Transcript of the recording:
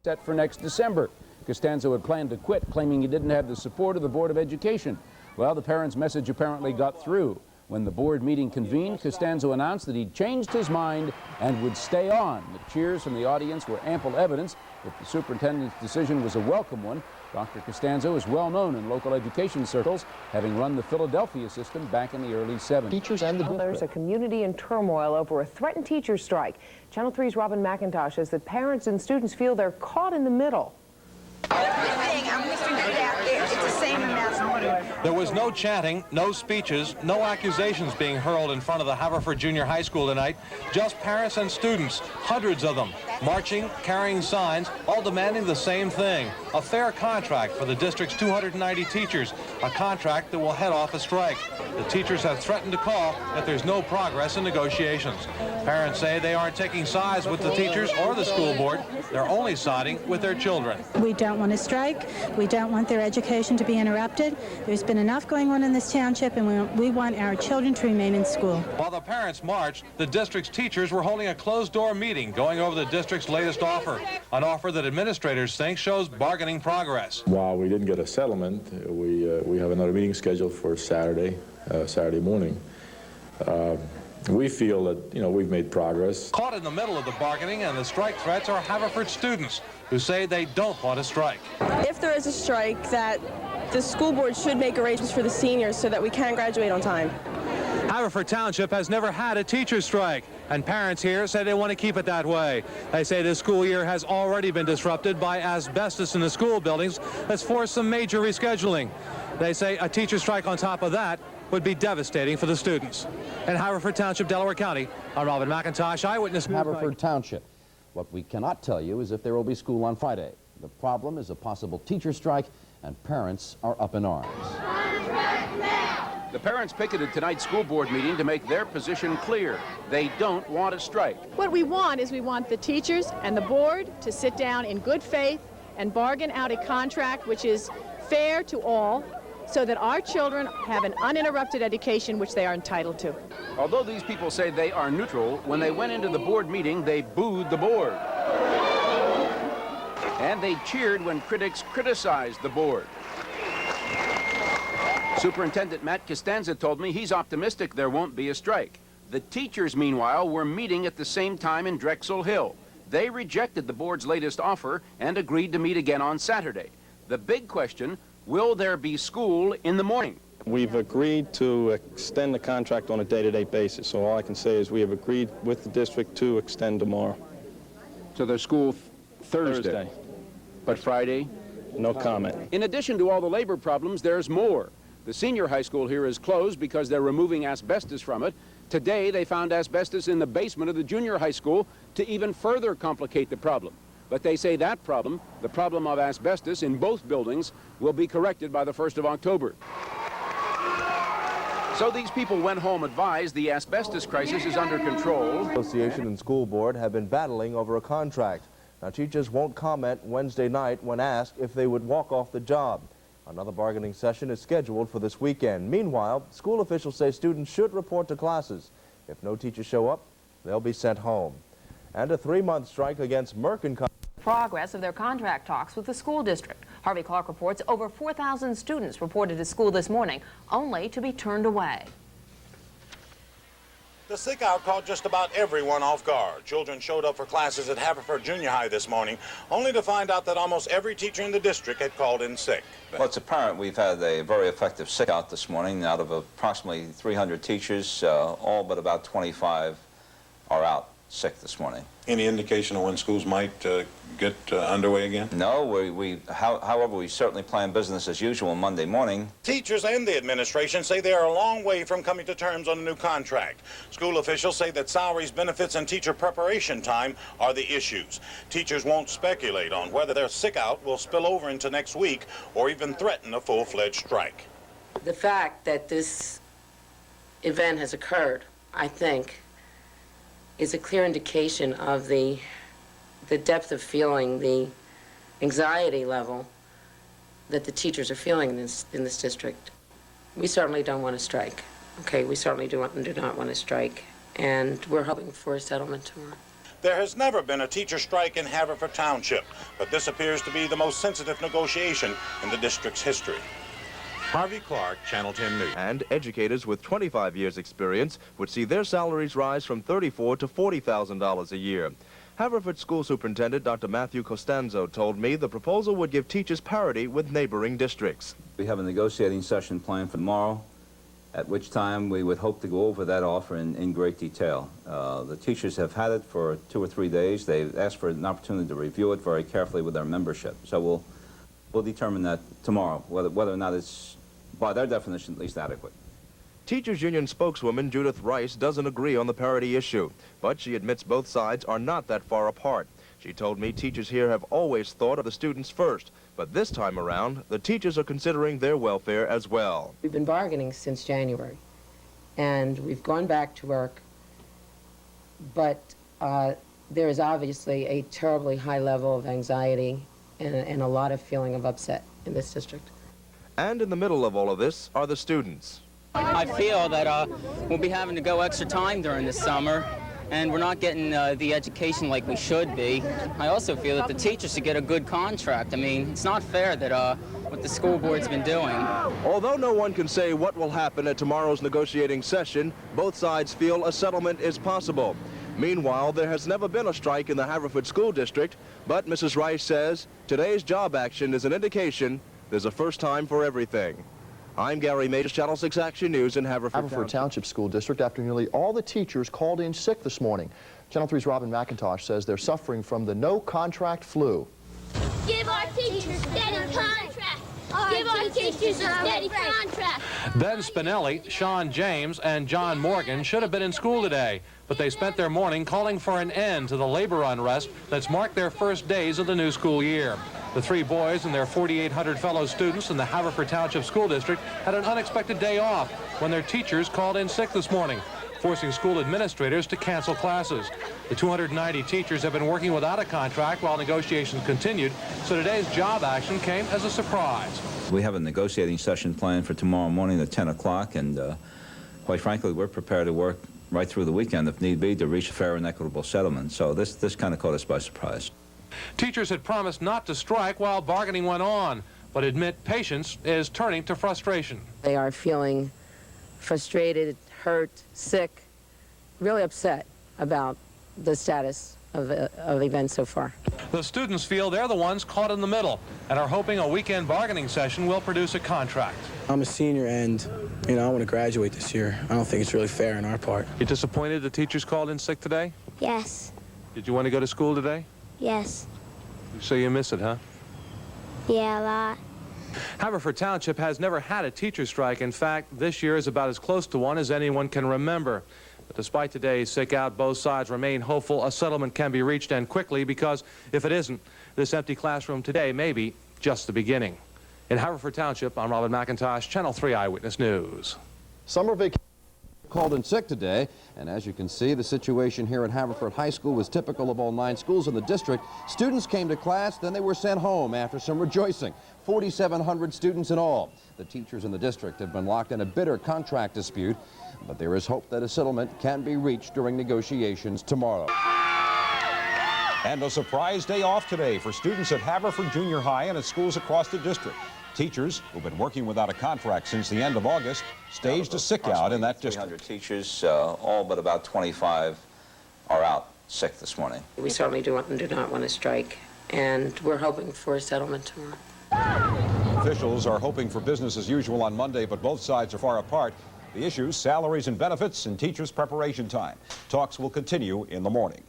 set for next December. Costanzo had planned to quit, claiming he didn't have the support of the Board of Education. Well, the parents' message apparently got through. When the board meeting convened, Costanzo announced that he'd changed his mind and would stay on. The cheers from the audience were ample evidence that the superintendent's decision was a welcome one. Dr. Costanzo is well known in local education circles, having run the Philadelphia system back in the early 70s. Teachers and the district. There's a community in turmoil over a threatened teacher strike. Channel 3's Robin McIntosh says that parents and students feel they're caught in the middle. There was no chanting, no speeches, no accusations being hurled in front of the Haverford Junior High School tonight. Just parents and students, hundreds of them, marching, carrying signs, all demanding the same thing, a fair contract for the district's 290 teachers, a contract that will head off a strike. The teachers have threatened to call if there's no progress in negotiations. Parents say they aren't taking sides with the teachers or the school board. They're only siding with their children. We don't want to strike. We don't want their education to be interrupted. There's been enough going on in this township, and we want our children to remain in school. While the parents marched, the district's teachers were holding a closed-door meeting going over the district's latest offer, an offer that administrators think shows bargaining progress. While we didn't get a settlement, we have another meeting scheduled for Saturday morning. We feel that, we've made progress. Caught in the middle of the bargaining and the strike threats are Haverford students who say they don't want to strike. If there is a strike, that the school board should make arrangements for the seniors so that we can graduate on time. Haverford Township has never had a teacher's strike, and parents here say they want to keep it that way. They say this school year has already been disrupted by asbestos in the school buildings that's forced some major rescheduling. They say a teacher strike on top of that would be devastating for the students. In Haverford Township, Delaware County, I'm Robin McIntosh, Eyewitness News. Haverford Township. What we cannot tell you is if there will be school on Friday. The problem is a possible teacher strike, and parents are up in arms. The parents picketed tonight's school board meeting to make their position clear. They don't want a strike. What we want is we want the teachers and the board to sit down in good faith and bargain out a contract which is fair to all, so that our children have an uninterrupted education which they are entitled to. Although these people say they are neutral, when they went into the board meeting, they booed the board. And they cheered when critics criticized the board. Superintendent Matt Costanza told me he's optimistic there won't be a strike. The teachers, meanwhile, were meeting at the same time in Drexel Hill. They rejected the board's latest offer and agreed to meet again on Saturday. The big question, will there be school in the morning? We've agreed to extend the contract on a day-to-day basis, so all I can say is we have agreed with the district to extend tomorrow. So there's school Thursday. But Friday? No comment. In addition to all the labor problems, there's more. The senior high school here is closed because they're removing asbestos from it. Today, they found asbestos in the basement of the junior high school to even further complicate the problem. But they say that problem, the problem of asbestos in both buildings, will be corrected by the 1st of October. So these people went home advised the asbestos crisis is under control. Association and school board have been battling over a contract. Now, teachers won't comment Wednesday night when asked if they would walk off the job. Another bargaining session is scheduled for this weekend. Meanwhile, school officials say students should report to classes. If no teachers show up, they'll be sent home. And a 3-month strike against Merck & Co. Progress of their contract talks with the school district. Harvey Clark reports over 4,000 students reported to school this morning, only to be turned away. The sick out caught just about everyone off guard. Children showed up for classes at Haverford Junior High this morning, only to find out that almost every teacher in the district had called in sick. Well, it's apparent we've had a very effective sick out this morning. Out of approximately 300 teachers, all but about 25 are out sick this morning. Any indication of when schools might get underway again? No, however, we certainly plan business as usual Monday morning. Teachers and the administration say they are a long way from coming to terms on a new contract. School officials say that salaries, benefits, and teacher preparation time are the issues. Teachers won't speculate on whether their sick out will spill over into next week or even threaten a full-fledged strike. The fact that this event has occurred, I think, is a clear indication of the depth of feeling, the anxiety level that the teachers are feeling in this district. We certainly don't want to strike. Okay, we certainly do not want to strike, and we're hoping for a settlement tomorrow. There has never been a teacher strike in Haverford Township, but this appears to be the most sensitive negotiation in the district's history. Harvey Clark, Channel 10 News. And educators with 25 years' experience would see their salaries rise from $34,000 to $40,000 a year. Haverford School Superintendent Dr. Matthew Costanzo told me the proposal would give teachers parity with neighboring districts. We have a negotiating session planned for tomorrow, at which time we would hope to go over that offer in great detail. The teachers have had it for 2 or 3 days. They've asked for an opportunity to review it very carefully with their membership. So we'll determine that tomorrow, whether or not it's, by their definition, at least adequate. Teachers Union spokeswoman Judith Rice doesn't agree on the parity issue, but she admits both sides are not that far apart. She told me teachers here have always thought of the students first, but this time around, the teachers are considering their welfare as well. We've been bargaining since January, and we've gone back to work, but there is obviously a terribly high level of anxiety and a lot of feeling of upset in this district. And in the middle of all of this are the students. I feel that we'll be having to go extra time during the summer, and we're not getting the education like we should be. I also feel that the teachers should get a good contract. I mean, it's not fair that what the school board's been doing. Although no one can say what will happen at tomorrow's negotiating session, both sides feel a settlement is possible. Meanwhile, there has never been a strike in the Haverford School District, but Mrs. Rice says today's job action is an indication there's a first time for everything. I'm Gary Majors, Channel 6 Action News in Haverford Township School District after nearly all the teachers called in sick this morning. Channel 3's Robin McIntosh says they're suffering from the no-contract flu. Give our teachers steady contracts. Give our teachers a steady contract. Ben Spinelli, Sean James, and John Morgan should have been in school today, but they spent their morning calling for an end to the labor unrest that's marked their first days of the new school year. The 3 boys and their 4,800 fellow students in the Haverford Township School District had an unexpected day off when their teachers called in sick this morning, forcing school administrators to cancel classes. The 290 teachers have been working without a contract while negotiations continued, so today's job action came as a surprise. We have a negotiating session planned for tomorrow morning at 10 o'clock, and quite frankly, we're prepared to work right through the weekend if need be to reach a fair and equitable settlement. So this kind of caught us by surprise. Teachers had promised not to strike while bargaining went on, but admit patience is turning to frustration. They are feeling frustrated, hurt, sick, really upset about the status of events so far. The students feel they're the ones caught in the middle and are hoping a weekend bargaining session will produce a contract. I'm a senior and, I want to graduate this year. I don't think it's really fair on our part. You disappointed the teachers called in sick today? Yes. Did you want to go to school today? Yes. So you miss it, huh? Yeah, a lot. Haverford Township has never had a teacher strike. In fact, this year is about as close to one as anyone can remember. But despite today's sick out, both sides remain hopeful a settlement can be reached and quickly, because if it isn't, this empty classroom today may be just the beginning. In Haverford Township, I'm Robin McIntosh, Channel 3 Eyewitness News. Summer vacation called in sick today, and as you can see, the situation here at Haverford High School was typical of all 9 schools in the district. Students came to class, then they were sent home after some rejoicing. 4,700 students in all. The teachers in the district have been locked in a bitter contract dispute, but there is hope that a settlement can be reached during negotiations tomorrow. And a surprise day off today for students at Haverford Junior High and at schools across the district. Teachers who've been working without a contract since the end of August staged a sick out in that district. 300 teachers, all but about 25 are out sick this morning. We certainly do not want to strike, and we're hoping for a settlement tomorrow. Officials are hoping for business as usual on Monday, but both sides are far apart. The issues, salaries and benefits, and teachers' preparation time. Talks will continue in the morning.